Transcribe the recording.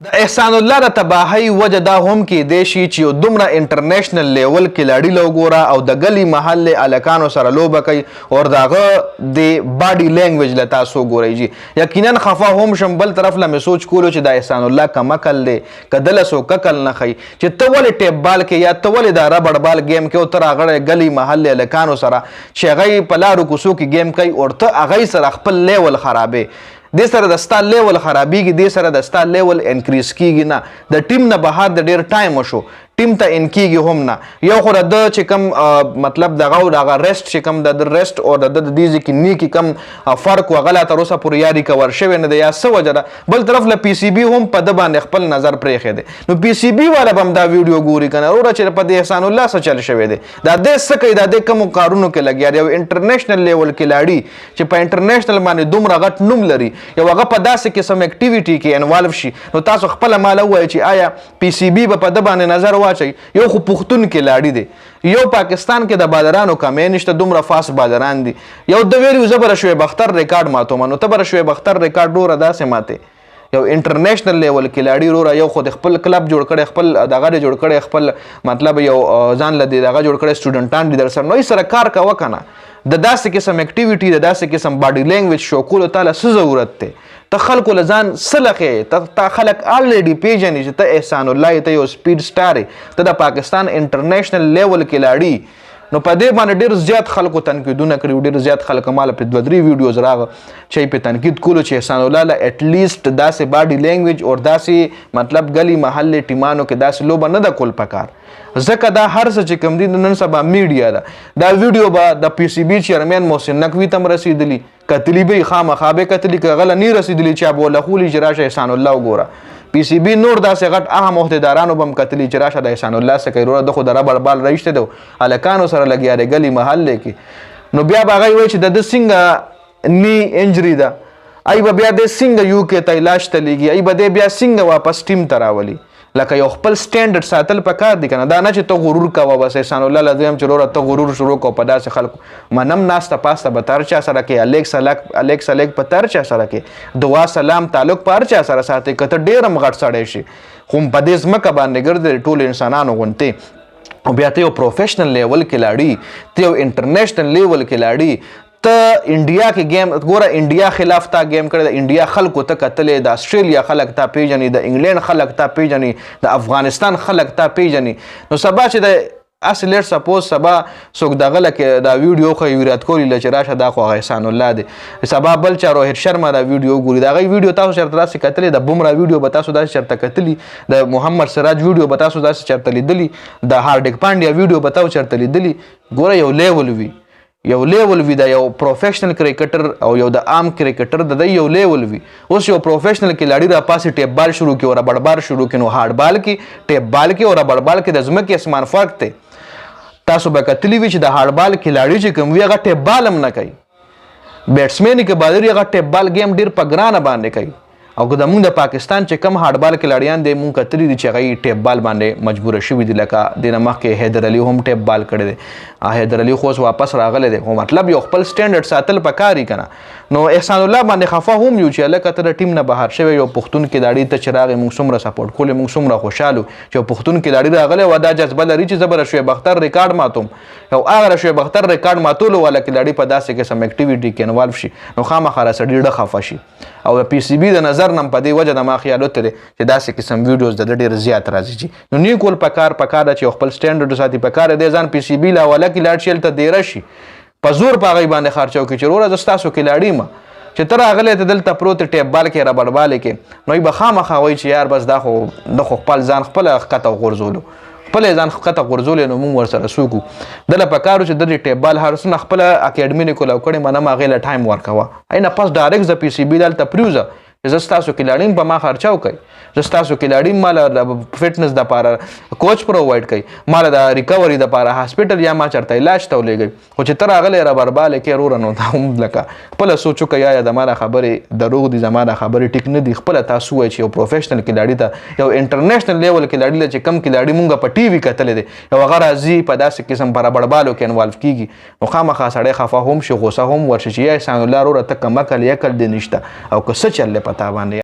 د احسان الله د تباهۍ وجه دا هم کیدای شي چې یو دومره انټرنیشنل لیول کلاړي لوګوره او د گلی محل الکانو سره لوبه کوي او دغه د باډي لینګویج له تاسو ګورئ جی یقینا خفا هم شم بل طرف له سوچ کولو چې د احسان الله کمکل دی کدل سو ککل نه خي چې ته ولې ټیپ بال کې یا ته ولې دا ربړ بال گیم کې او تر هغه گلی محل الکانو سره چې هغه په لارو کوڅو کې گیم کوي او ته هغه سره خپل لیول خرابې دې سره د ستا لیول خرابېږي دې سره د ستا لیول انکریز کیږي نه د ټیم نه بهر د ډیر ټایم وشو ټیم ته ان کیږي هم نه یو خو د چې کوم مطلب دغه ریسټ چې کوم د ریسټ او د دې کې نی کې کوم فرق وغلا تر اوسه پورې یاري کور شوی نه دی یا څه وجه ده بل طرف له پی سی بي هم په د باندې خپل نظر پرېښی دی نو پی سی بي والا به هم دا ویډیو ګوري که نه وروره چې په د احسان الله څه چل شوی دی دا دی څه کوي دا دی کومو کارونو کې لګیا دی یو انټرنیشنل لیول کلاړي چې په انټرنیشنل باندې دومره غټ نوم لري یو هغه په داسې قسم اکټیویټي کې انوالو شي نو تاسو خپله ماله ووایئ چې آیا پی سی بي به په ده باندې نظر واچوي یو خو پښتون کې لاړي دی یو پاکستان کې د بالرانو کمې نشته دومره فاست بالران دي یو د ویلو زه به شعیب اختر ریکارډ ماتوم نو ته به شعیب اختر ریکارډ ډوره داسې ماتې یو انټرنیشنل لیول کې لاړي وروره یو خو د خپل کلب جوړ کړی خپل دغه جوړ کړی خپل مطلب یو ځان له دغه جوړ کړی سټوډنټان دي در سره نو سره کار کوه که نه د داسې قسم اکټیویټي د داسې قسم باډي لینګویج شو کولو تاله څه ضرورت دی ته خلکو له ځان څه لخې تا خلک الریډي پیژني چې ته احسان الله ته یو سپیډ سټار ته د پاکستان انټرنیشنل لیول کې لاړي نو په دې باندې ډېر زیات خلکو تنقیدونه کړي ډېر زیات خلک ماله په دوه درې ویډیوز راغه چې په تنقید کولو چې احسان الله له اټلیسټ داسې باډي لینګویج او داسې مطلب گلی محل ټیمانو کې داسې لوبه نه ده کول پکار ځکه دا هر څه چې کوم دي نن سبا میډیا ده دا ویډیو به د پی سی بي چیرمین محسن نقوي ته هم رسېدلي کتلي به یې خامخا به کتلي که غله نه رسېدلي چې اب ولخولي چې راشه احسان الله وګوره پی سی بي نور داسې غټ اهم عهدیدارانو به هم کتلي چې راشه د احسان الله څه کوي وروره ده خو د ربړ بال رایشته دی هلکانو سره لګیا دی ګلي محلې کې نو بیا به هغوی وایي چې د ده څنګه نی انجري ده ای به بیا دی څنګه یو کې ته علاج ته لیږي ای به دی بیا څنګه واپس ټیم ته راولي لکه یو خپل سټینډرډ ساتل پکار دي که نه دا نه چې ته غرور کوه بس احسان الله له دویم چې وروره ته غرور شروع کوه په داسې خلکو منم ناسته پاسته به ته هر چا سره کې الیکس الیک په ته هر چا سره کې دعا سلام تعلق په هر چا سره ساتئ که ته ډېر هم غټ سړی شي خو په دې ځمکه باندې ګرځې ټولو انسانانو غوندې او بیا ته یو پروفیشنل لیول کې لاړي ته یو انټرنیشنل لیول کې لاړي ته انډیا کې گیم ګوره انډیا خلاف تا گیم کړی د انډیا خلکو ته کتلې د استرالیا خلک تا پیژني د انګلینډ خلک تا پیژني د افغانستان خلک تا پیژني نو سبا چې د اصل لیټ سپوز سبا څوک دغه لکه دا ویډیو خو ویرات کوهلي له چې راشه دا خو هغه احسان الله دی سبا بل چا روهت شرما دا ویډیو ګوري د هغې ویډیو تاسو چېرته داسې کتلې د بمرا ویډیو به تاسو داسې چېرته کتلي د محمد سراج ویډیو به تاسو داسې چېرته لیدلي د هاردک پانډیا ویډیو به تاسو چېرته لیدلي ګوره یو لیول وي یو لیول وي د یو پروفیشنل کرکټر او یو د عام کرکټر د یو لیول وي اوس یو پروفیشنل کلاړي را پاسې ټیپ بال شروع کړي او ربړ بال شروع کړي نو هارډ بال کې ټیپ بال کې او ربړ بال کې د ځمکې اسمان فرق دی تاسو به کتلی وي چې د هارډ بال کلاړي چې کوم وي هغه ټیپ بال هم نه کوي بیټسمین کې بالر هغه ټیپ بال گیم ډېر په ګرانه باندې کوي او که زموږ د پاکستان چې کم هارډ بال کلاړیان دی مونږ کتلي دي چې هغوی ټیپ بال باندې مجبوره شوي دي لکه دې نه مخکې حیدر علي هم ټیپ بال کړی دی حیدر علي خو اوس واپس راغلی دی خو مطلب یو خپل سټینډرډ ساتل پکار وي که نه نو احسان الله باندې خفه هم یو چې هلکه ته د ټیم نه بهر شوی یو پښتون کلاړي ته چې راغی موږ څومره سپورټ کولې موږ څومره خوشحال چې یو پښتون کلاړي راغلی و دا جذبه لري چې زه به د شعیب اختر ریکارډ ماتوم او هغه د شعیب اختر ریکارډ ماتولو والا کلاړي په داسې قسم اکټیویټي کې انوالو شي نو خامخا راسه ډېر خفه شي او د پی سی بي د نظر نه په دې وجه د ما خیال وتلی چې داسې قسم ویډیوز د ده ډېر زیات راځي چې نو نه کول پکار ده چې یو خپل سټینډرډ ساتي پکار دی ځان پی سی بي له حواله کې لاړ شي هلته دیره شي په زور په هغوی باندې خرچه وکړي چې وروره زه ستاسو کلاړي یم چې ته راغلی ته دلته پروت ټیپ بال کې ربړ بال کې نو به خامخا وایي چې یار بس دا خو خپل ځان خپله ښکته وغورځولو خپل ځان ښکته غورځولی نو موږ ورسره څوک وو دله پکار و چې د دې ټیپ بال هر څونه خپله اکیډمي نه کولاو کړې منم هغې له ټایم ورکوه نه پس ډایرکټ زه پی سی بي دلته پریوځه زه ستاسو کلاړي په ما خرچه وکړئ زه ستاسو کلاړي ماله د فټنس دپاره کوچ پرووایډ کوي ماله د ریکوري دپاره هاسپټل یا ما چېرته علاج ته ولېږئ خو چې ته راغلی ربربالې کې وروره نو دا هم لکه خپله سوچ وکړئ یا زما دا خبرې دروغ دي زما دا خبرې ټیک نه دي خپله تاسو وایئ چې یو پروفیشنل کلاړي ته یو انټرنیشنل لیول کلاړي له چې کم کلاړي مونږ په ټي وي کتلی دی یو هغه راځي په داسې قسم په ربړبالو کې انوالو کېږي نو خامخا سړی خفه هم شي غوسه هم ورشي چې یا احسان الله وروره ته کم عقل یې عقل دې نشته او که څه چل دی په تا باندې